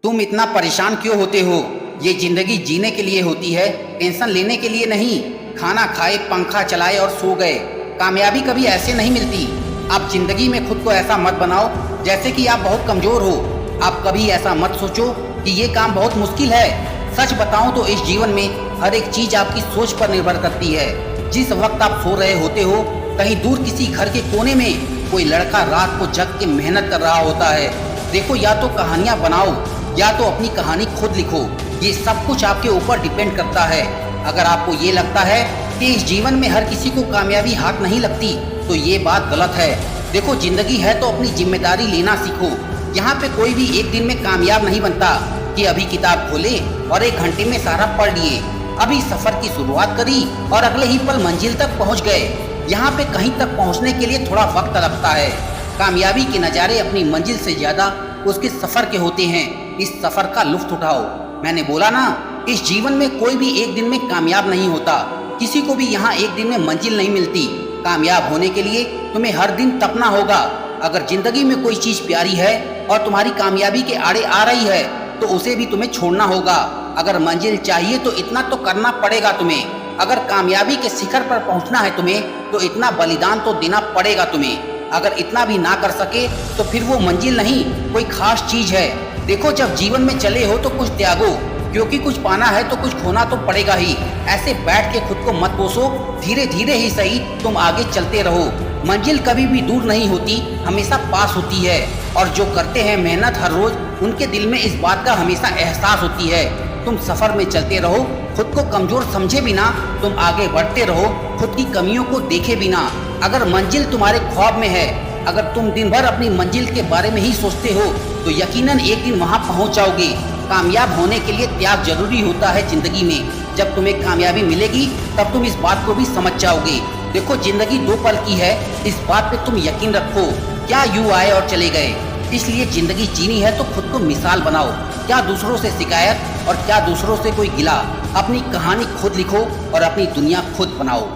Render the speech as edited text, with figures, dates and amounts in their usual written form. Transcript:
तुम इतना परेशान क्यों होते हो? ये जिंदगी जीने के लिए होती है, टेंशन लेने के लिए नहीं। खाना खाए, पंखा चलाए और सो गए। कामयाबी कभी ऐसे नहीं मिलती। आप जिंदगी में खुद को ऐसा मत बनाओ जैसे कि आप बहुत कमजोर हो। आप कभी ऐसा मत सोचो कि ये काम बहुत मुश्किल है। सच बताऊं तो इस जीवन में हर एक चीज आपकी सोच पर निर्भर करती है। जिस वक्त आप सो रहे होते हो, कहीं दूर किसी घर के कोने में कोई लड़का रात को जग के मेहनत कर रहा होता है। देखो, या तो कहानियां बनाओ या तो अपनी कहानी खुद लिखो। ये सब कुछ आपके ऊपर डिपेंड करता है। अगर आपको ये लगता है कि इस जीवन में हर किसी को कामयाबी हाथ नहीं लगती, तो ये बात गलत है। देखो, जिंदगी है तो अपनी जिम्मेदारी लेना सीखो। यहाँ पे कोई भी एक दिन में कामयाब नहीं बनता कि अभी किताब खोले और 1 घंटे में सारा पढ़ लिए। अभी सफर की शुरुआत करी और अगले ही पल मंजिल तक पहुँच गए। यहाँ पे कहीं तक पहुँचने के लिए थोड़ा वक्त लगता है। कामयाबी के नज़ारे अपनी मंजिल से ज़्यादा उसके सफ़र के होते हैं। इस सफ़र का लुत्फ़ उठाओ। मैंने बोला ना, इस जीवन में कोई भी एक दिन में कामयाब नहीं होता। किसी को भी यहाँ एक दिन में मंजिल नहीं मिलती। कामयाब होने के लिए तुम्हें हर दिन तपना होगा। अगर जिंदगी में कोई चीज़ प्यारी है और तुम्हारी कामयाबी के आड़े आ रही है, तो उसे भी तुम्हें छोड़ना होगा। अगर मंजिल चाहिए तो इतना तो करना पड़ेगा तुम्हें। अगर कामयाबी के शिखर पर पहुँचना है तुम्हें, तो इतना बलिदान तो देना पड़ेगा तुम्हें। अगर इतना भी ना कर सके तो फिर वो मंजिल नहीं, कोई खास चीज़ है। देखो, जब जीवन में चले हो तो कुछ त्यागो, क्योंकि कुछ पाना है तो कुछ खोना तो पड़ेगा ही। ऐसे बैठ के खुद को मत कोसो, धीरे धीरे ही सही तुम आगे चलते रहो। मंजिल कभी भी दूर नहीं होती, हमेशा पास होती है। और जो करते हैं मेहनत हर रोज, उनके दिल में इस बात का हमेशा एहसास होती है। तुम सफर में चलते रहो, खुद को कमजोर समझे बिना तुम आगे बढ़ते रहो, खुद की कमियों को देखे बिना। अगर मंजिल तुम्हारे ख्वाब में है, अगर तुम दिन भर अपनी मंजिल के बारे में ही सोचते हो, तो यकीनन एक दिन वहां पहुंच जाओगे। कामयाब होने के लिए त्याग जरूरी होता है जिंदगी में। जब तुम्हें कामयाबी मिलेगी तब तुम इस बात को भी समझ जाओगे। देखो, जिंदगी 2 पल की है, इस बात पे तुम यकीन रखो। क्या यूं आए और चले गए। इसलिए जिंदगी जीनी है तो खुद को मिसाल बनाओ। क्या दूसरों से शिकायत और क्या दूसरों से कोई गिला। अपनी कहानी खुद लिखो और अपनी दुनिया खुद बनाओ।